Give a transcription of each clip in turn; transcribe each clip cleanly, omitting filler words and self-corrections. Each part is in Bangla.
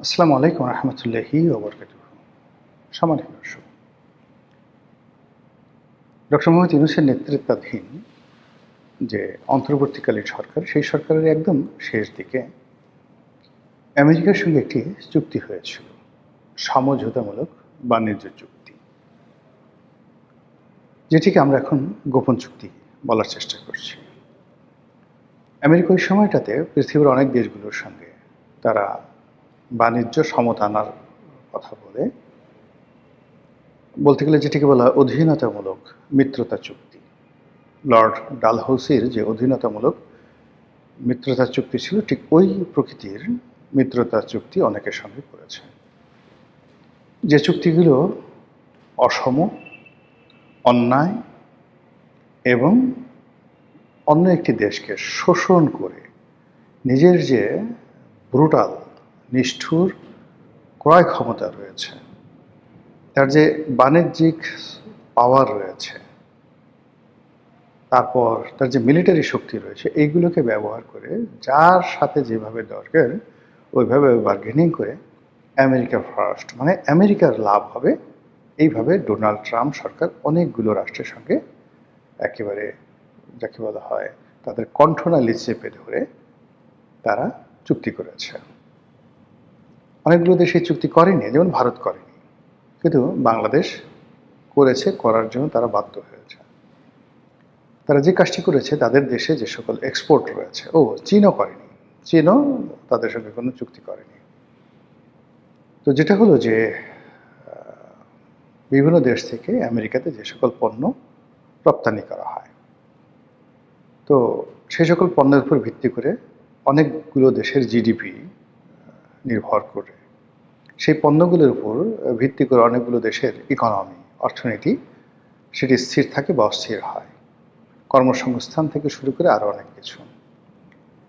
আসসালামু আলাইকুম রহমতুল্লাহি ওয়া বারাকাতুহু। সম্মানিত দর্শক, ডক্টর মোহাম্মদ ইউনূসের নেতৃত্বাধীন যে অন্তর্বর্তীকালীন সরকার, সেই সরকারের একদম শেষ দিকে আমেরিকার সঙ্গে একটি চুক্তি হয়েছিল, সমঝোতামূলক বাণিজ্য চুক্তি, যেটিকে আমরা এখন গোপন চুক্তি বলার চেষ্টা করছি। আমেরিকা ওই সময়টাতে পৃথিবীর অনেক দেশগুলোর সঙ্গে তারা বাণিজ্য সমতা আনার কথা বলতে গেলে যেটিকে বলা হয় অধীনতামূলক মিত্রতা চুক্তি। লর্ড ডালহৌসির যে অধীনতামূলক মিত্রতা চুক্তি ছিল, ঠিক ওই প্রকৃতির মিত্রতা চুক্তি অনেকের সঙ্গে করেছে, যে চুক্তিগুলো অসম, অন্যায় এবং অন্য একটি দেশকে শোষণ করে নিজের যে ব্রুটাল, নিষ্ঠুর ক্রয় ক্ষমতা রয়েছে, তার যে বাণিজ্যিক পাওয়ার রয়েছে, তারপর তার যে মিলিটারি শক্তি রয়েছে, এইগুলোকে ব্যবহার করে যার সাথে যেভাবে দরকার ওইভাবে বার্গেনিং করে আমেরিকা ফার্স্ট, মানে আমেরিকার লাভ হবে, এইভাবে ডোনাল্ড ট্রাম্প সরকার অনেকগুলো রাষ্ট্রের সঙ্গে একেবারে যাকে বলা হয় তাদের কণ্ঠনালী চেপে ধরে তারা চুক্তি করেছে। অনেকগুলো দেশ এই চুক্তি করেনি, যেমন ভারত করেনি, কিন্তু বাংলাদেশ করেছে, করার জন্য তারা বাধ্য হয়েছে। তারা যে কাজটি করেছে, তাদের দেশে যে সকল এক্সপোর্ট রয়েছে, চীনও করেনি, চীনও তাদের সঙ্গে কোনো চুক্তি করেনি। তো যেটা হলো যে বিভিন্ন দেশ থেকে আমেরিকাতে যে সকল পণ্য রপ্তানি করা হয়, তো সেই সকল পণ্যের উপর ভিত্তি করে অনেকগুলো দেশের জিডিপি নির্ভর করে, সেই পণ্যগুলোর উপর ভিত্তি করে অনেকগুলো দেশের ইকোনমি, অর্থনীতি, সেটি স্থির থাকে বা অস্থির হয়, কর্মসংস্থান থেকে শুরু করে আরও অনেক কিছু।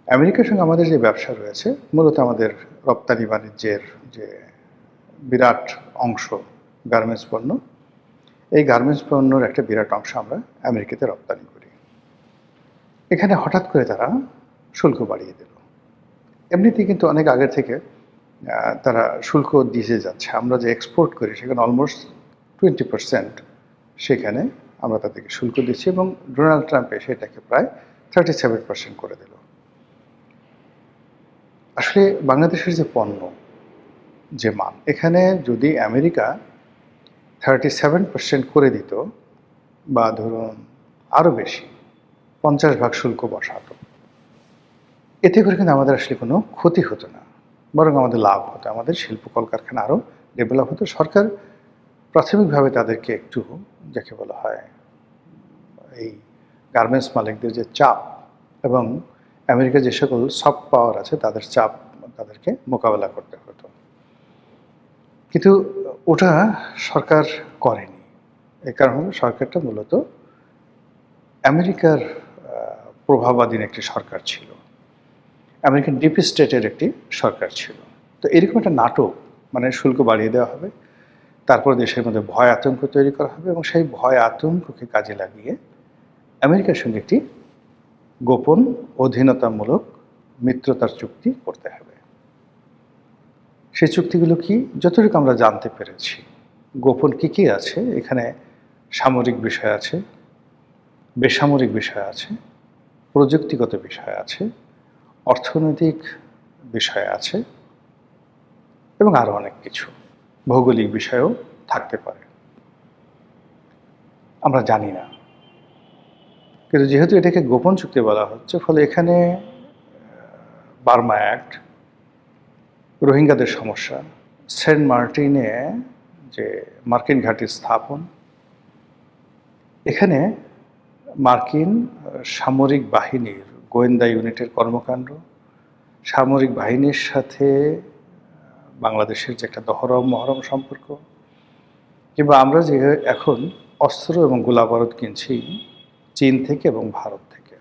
আমেরিকার সঙ্গে আমাদের যে ব্যবসা রয়েছে, মূলত আমাদের রপ্তানি বাণিজ্যের যে বিরাট অংশ গার্মেন্টস পণ্য, এই গার্মেন্টস পণ্যর একটা বিরাট অংশ আমরা আমেরিকাতে রপ্তানি করি। এখানে হঠাৎ করে তারা শুল্ক বাড়িয়ে দিল। এমনিতেই কিন্তু অনেক আগে থেকে তারা শুল্ক দিয়ে যাচ্ছে। আমরা যে এক্সপোর্ট করি সেখানে অলমোস্ট 20% সেখানে আমরা তাদেরকে শুল্ক দিচ্ছি, এবং ডোনাল্ড ট্রাম্প সেটাকে প্রায় 37% করে দিল। আসলে বাংলাদেশের যে পণ্য, যে মান, এখানে যদি আমেরিকা 37% করে দিত, বা ধরুন আরও বেশি 50% শুল্ক বসাতো, এতে করে কিন্তু আমাদের আসলে কোনো ক্ষতি হতো না, বরং আমাদের লাভ হতো, আমাদের শিল্প কলকারখানা আরও ডেভেলপ হতো। সরকার প্রাথমিকভাবে তাদেরকে একটু যাকে বলা হয় এই গার্মেন্টস মালিকদের যে চাপ এবং আমেরিকার যে সকল সফট পাওয়ার আছে তাদের চাপ তাদেরকে মোকাবেলা করতে হতো, কিন্তু ওটা সরকার করেনি। এই কারণে সরকারটা মূলত আমেরিকার প্রভাবাধীন একটি সরকার ছিল, আমেরিকান ডিপ স্টেটের একটি সরকার ছিল। তো এরকম একটা নাটক, মানে শুল্ক বাড়িয়ে দেওয়া হবে, তারপর দেশের মধ্যে ভয় আতঙ্ক তৈরি করা হবে, এবং সেই ভয় আতঙ্ককে কাজে লাগিয়ে আমেরিকার সঙ্গে একটি গোপন অধীনতামূলক মিত্রতার চুক্তি করতে হবে। সেই চুক্তিগুলো কি, যতটুকু আমরা জানতে পেরেছি, গোপন কি আছে এখানে, সামরিক বিষয় আছে, বেসামরিক বিষয় আছে, প্রযুক্তিগত বিষয় আছে, অর্থনৈতিক বিষয় আছে, এবং আরও অনেক কিছু, ভৌগোলিক বিষয়ও থাকতে পারে, আমরা জানি না। কিন্তু যেহেতু এটাকে গোপন চুক্তি বলা হচ্ছে, ফলে এখানে বার্মা অ্যাক্ট, রোহিঙ্গাদের সমস্যা, সেন্ট মার্টিনে যে মার্কিন ঘাঁটি স্থাপন, এখানে মার্কিন সামরিক বাহিনীর গোয়েন্দা ইউনিটের কর্মকাণ্ড, সামরিক বাহিনীর সাথে বাংলাদেশের যে একটা দহরম মহরম সম্পর্ক, কিংবা আমরা যে এখন অস্ত্র এবং গোলাবারুদ কিনছি চীন থেকে এবং ভারত থেকে,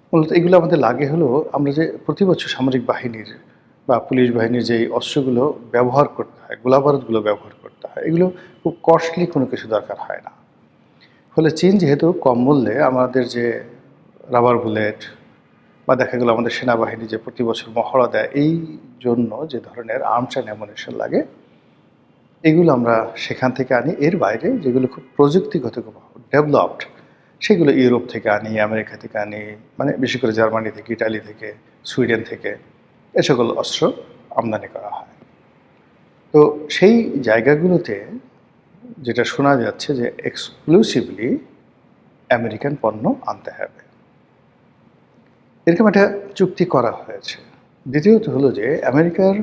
মূলত এগুলো আমাদের লাগে হলো আমরা যে প্রতি বছর সামরিক বাহিনীর বা পুলিশ বাহিনীর যে অস্ত্রগুলো ব্যবহার করতে হয়, গোলাবারুদগুলো ব্যবহার করতে হয়, এগুলো খুব কস্টলি কোনো কিছু দরকার হয় না। ফলে চীন যেহেতু কম মূল্যে আমাদের যে রাবার বুলেট, বা দেখা গেল আমাদের সেনাবাহিনী যে প্রতি বছর মহড়া দেয়, এই জন্য যে ধরনের আর্মস অ্যান্ড অ্যামুনিশন লাগে এগুলো আমরা সেখান থেকে আনি। এর বাইরে যেগুলো খুব প্রযুক্তিগত ডেভেলপড সেগুলো ইউরোপ থেকে আনি, আমেরিকা থেকে আনি, মানে বিশেষ করে জার্মানি থেকে, ইটালি থেকে, সুইডেন থেকে এ সকল অস্ত্র আমদানি করা হয়। তো সেই জায়গাগুলোতে যেটা শোনা যাচ্ছে যে এক্সক্লুসিভলি আমেরিকান পণ্য আনতে হবে, এরকম একটা চুক্তি করা হয়েছে। দ্বিতীয়ত হলো যে আমেরিকার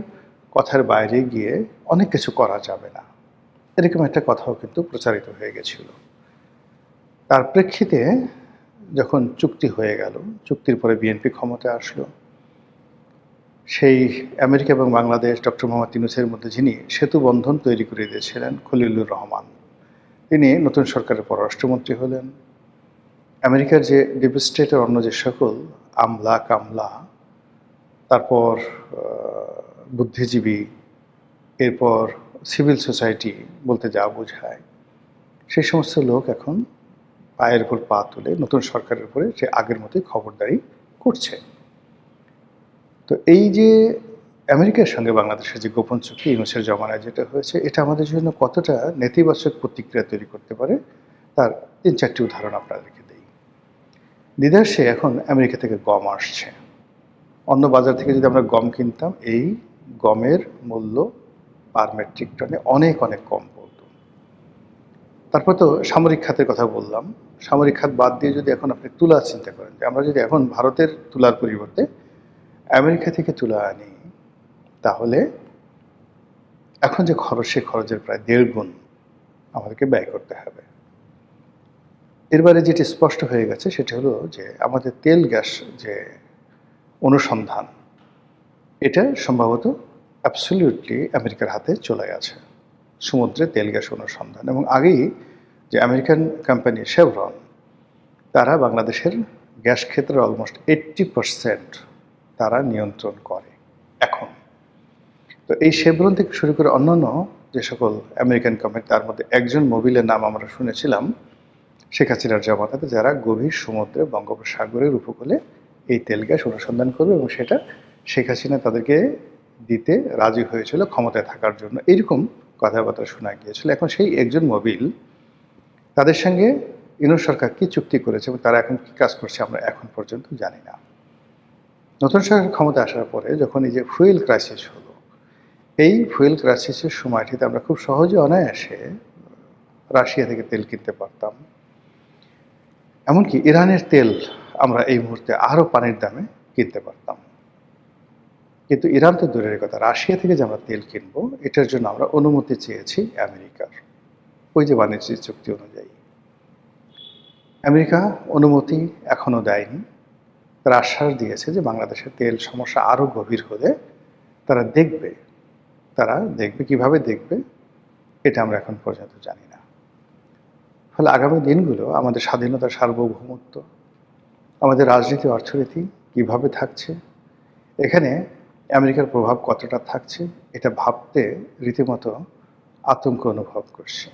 কথার বাইরে গিয়ে অনেক কিছু করা যাবে না, এরকম একটা কথাও কিন্তু প্রচারিত হয়ে গেছিল। তার প্রেক্ষিতে যখন চুক্তি হয়ে গেল, চুক্তির পরে বিএনপি ক্ষমতায় আসলো, সেই আমেরিকা এবং বাংলাদেশ ডক্টর মোহাম্মদ ইউনূসের মধ্যে যিনি সেতু বন্ধন তৈরি করে দিয়েছিলেন খলিলুর রহমান, তিনি নতুন সরকারের পররাষ্ট্রমন্ত্রী হলেন। আমেরিকার যে ডিপ স্টেটের অন্য যে সকল আমলা কামলা, তারপর বুদ্ধিজীবী, এরপর সিভিল সোসাইটি বলতে যা বোঝায়, সেই সমস্ত লোক এখন পায়ের উপর পা তুলে নতুন সরকারের উপরে সে আগের মতোই খবরদারি করছে। তো এই যে আমেরিকার সঙ্গে বাংলাদেশের যে গোপন চুক্তি ইউনূসের জমানায় যেটা হয়েছে, এটা আমাদের জন্য কতটা নেতিবাচক প্রতিক্রিয়া তৈরি করতে পারে তার ৩-৪টি উদাহরণ আপনাদেরকে দিই। দ্বিধার্ষে এখন আমেরিকা থেকে গম আসছে। অন্য বাজার থেকে যদি আমরা গম কিনতাম, এই গমের মূল্য পার মেট্রিক টনে অনেক অনেক কম পড়ত। তারপর তো সামরিক খাতের কথা বললাম। সামরিক খাত বাদ দিয়ে যদি এখন আপনি তুলা চিন্তা করেন, যে আমরা যদি এখন ভারতের তুলার পরিবর্তে আমেরিকা থেকে তুলা আনি, তাহলে এখন যে খরচ, সে খরচের প্রায় ১.৫ গুণ আমাদেরকে ব্যয় করতে হবে। এর বাইরে যেটি স্পষ্ট হয়ে গেছে সেটা হলো যে আমাদের তেল গ্যাস যে অনুসন্ধান, এটা সম্ভবত অ্যাবসলিউটলি আমেরিকার হাতে চলে গেছে, সমুদ্রে তেল গ্যাস অনুসন্ধান। এবং আগেই যে আমেরিকান কোম্পানি শেভরন, তারা বাংলাদেশের গ্যাস ক্ষেত্রের অলমোস্ট 80% তারা নিয়ন্ত্রণ করে এখন। তো এই শেভরন থেকে শুরু করে অন্যান্য যে সকল আমেরিকান কোম্পানি, তার মধ্যে একজন মোবিলের নাম আমরা শুনেছিলাম শেখ হাসিনার জামানাতে, যারা গভীর সমুদ্রে বঙ্গোপসাগরের উপকূলে এই তেল গ্যাস অনুসন্ধান করবে, এবং সেটা শেখ হাসিনা তাদেরকে দিতে রাজি হয়েছিল ক্ষমতায় থাকার জন্য, এইরকম কথাবার্তা শোনা গিয়েছিল। এখন সেই একজন মোবিল, তাদের সঙ্গে ইউনূস সরকার কী চুক্তি করেছে এবং তারা এখন কী কাজ করছে আমরা এখন পর্যন্ত জানি না। নতুন সরকার ক্ষমতা আসার পরে যখন এই যে ফুয়েল ক্রাইসিস হলো, এই ফুয়েল ক্রাইসিসের সময়টিতে আমরা খুব সহজে অনায়াসে রাশিয়া থেকে তেল কিনতে পারতাম। এমনকি ইরানের তেল আমরা এই মুহূর্তে আরও পানির দামে কিনতে পারতাম। কিন্তু ইরান তো দূরের কথা, রাশিয়া থেকে যে আমরা তেল কিনবো, এটার জন্য আমরা অনুমতি চেয়েছি আমেরিকার, ওই যে বাণিজ্যিক চুক্তি অনুযায়ী। আমেরিকা অনুমতি এখনও দেয়নি। তারা আশ্বাস দিয়েছে যে বাংলাদেশের তেল সমস্যা আরও গভীর হলে তারা দেখবে। কিভাবে দেখবে এটা আমরা এখন পর্যন্ত জানি না। ফলে আগামী দিনগুলো আমাদের স্বাধীনতা, সার্বভৌমত্ব, আমাদের রাজনীতি, অর্থনীতি কিভাবে থাকছে, এখানে আমেরিকার প্রভাব কতটা থাকছে, এটা ভাবতে রীতিমতো আতঙ্ক অনুভব করছি।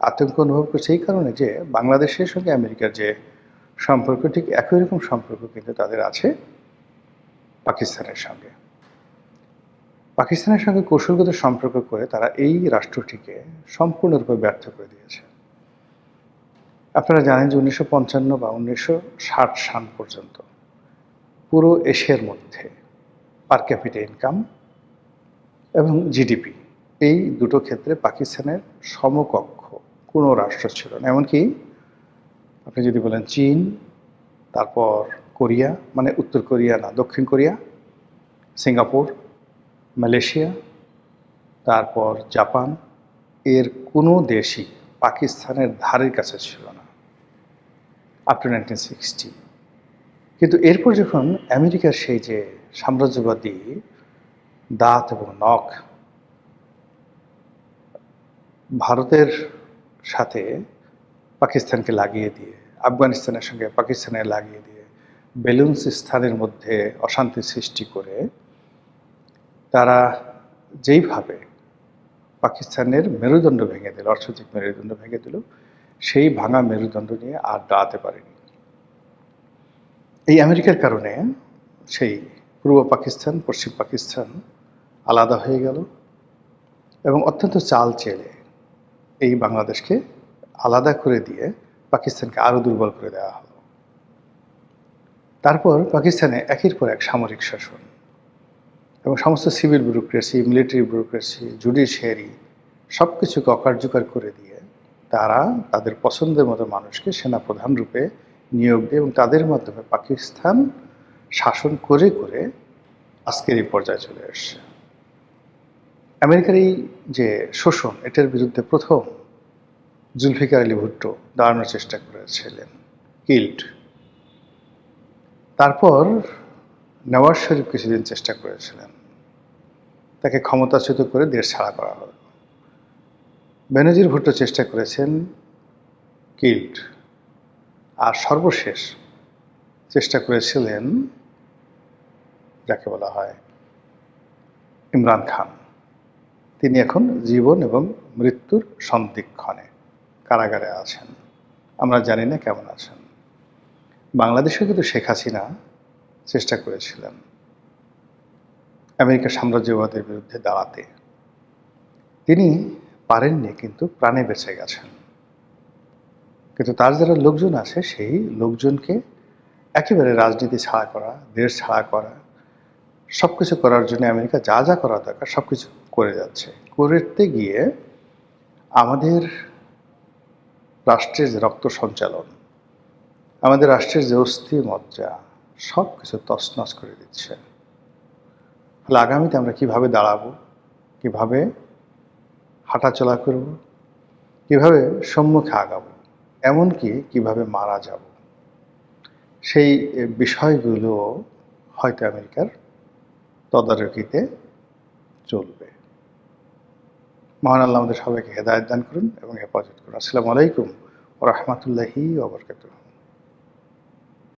আতঙ্ক অনুভব করছে এই কারণে যে বাংলাদেশের সঙ্গে আমেরিকার যে সম্পর্ক, ঠিক একই রকম সম্পর্ক কিন্তু তাদের আছে পাকিস্তানের সঙ্গে। পাকিস্তানের সঙ্গে কৌশলগত সম্পর্ক করে তারা এই রাষ্ট্রটিকে সম্পূর্ণরূপে ব্যর্থ করে দিয়েছে। আপনারা জানেন যে 1955 বা 1960 সাল পর্যন্ত পুরো এশিয়ার মধ্যে পার ক্যাপিটা ইনকাম এবং জিডিপি, এই দুটো ক্ষেত্রে পাকিস্তানের সমকক্ষ কোনো রাষ্ট্র ছিল না। এমনকি আপনি যদি বলেন চীন, তারপর কোরিয়া, মানে উত্তর কোরিয়া না, দক্ষিণ কোরিয়া, সিঙ্গাপুর, মালয়েশিয়া, তারপর জাপান, এর কোনো দেশই পাকিস্তানের ধারের কাছে ছিল না আপ টু 1960। কিন্তু এরপর যখন আমেরিকার সেই যে সাম্রাজ্যবাদী দাঁত এবং নখ ভারতের সাথে পাকিস্তানকে লাগিয়ে দিয়ে, আফগানিস্তানের সঙ্গে পাকিস্তানের লাগিয়ে দিয়ে, বেলুচিস্তানের মধ্যে অশান্তি সৃষ্টি করে, তারা যেইভাবে পাকিস্তানের মেরুদণ্ড ভেঙে দিল, অর্থনৈতিক মেরুদণ্ড ভেঙে দিল, সেই ভাঙা মেরুদণ্ড নিয়ে আর দাঁড়াতে পারেনি। এই আমেরিকার কারণে সেই পূর্ব পাকিস্তান পশ্চিম পাকিস্তান আলাদা হয়ে গেল এবং অত্যন্ত চাল চেলে এই বাংলাদেশকে আলাদা করে দিয়ে পাকিস্তানকে আরও দুর্বল করে দেওয়া হলো। তারপর পাকিস্তানে একের পর এক সামরিক শাসন এবং সমস্ত civil bureaucracy, military bureaucracy, judiciary সব কিছুকে অকার্যকর করে দিয়ে তারা তাদের পছন্দের মতো মানুষকে সেনাপ্রধান রূপে নিয়োগ দেয় এবং তাদের মাধ্যমে পাকিস্তান শাসন করে করে আজকের এই পর্যায়ে চলে এসছে। আমেরিকার এই যে শোষণ, এটার বিরুদ্ধে প্রথম জুলফিকার আলী ভুট্টো দাঁড়ানোর চেষ্টা করেছিলেন, কিল্ড। তারপর নওয়াজ শরীফ কিছুদিন চেষ্টা করেছিলেন, তাকে ক্ষমতাচ্যুত করে দেশ ছাড়া করা হলো। বেনজির ভুট্টো চেষ্টা করেছেন, কিল্ড। আর সর্বশেষ চেষ্টা করেছিলেন যাকে বলা হয় ইমরান খান। তিনি এখন জীবন এবং মৃত্যুর সন্ধিক্ষণে কারাগারে আছেন, আমরা জানি না কেমন আছেন। বাংলাদেশেও কিন্তু শেখ হাসিনা চেষ্টা করেছিলেন আমেরিকার সাম্রাজ্যবাদের বিরুদ্ধে দাঁড়াতে, তিনি পারেননি, কিন্তু প্রাণে বেঁচে গেছেন। কিন্তু তার যারা লোকজন আছে সেই লোকজনকে একেবারে রাজনীতি ছাড়া করা, দেশ ছাড়া করা, সব কিছু করার জন্য আমেরিকা যা যা করা দরকার সব কিছু করে যাচ্ছে। করতে গিয়ে আমাদের রাষ্ট্রের যে রক্ত সঞ্চালন, আমাদের রাষ্ট্রের যে অস্থি মজ্জা, সব কিছু তছনছ করে দিচ্ছে। ফলে আগামীতে আমরা কিভাবে দাঁড়াবো, কিভাবে হাঁটাচলা করব, কিভাবে সম্মুখে আগাবো, এমনকি কিভাবে মারা যাব, সেই বিষয়গুলো হয়তো আমেরিকার তদারকিতে চলবে। মহান আল্লাহ আমাদের সবাইকে হেদায়েত দান করুন এবং হেফাজত করুন। আসসালামু আলাইকুম ওয়া রাহমাতুল্লাহি ওয়া বারাকাতুহু।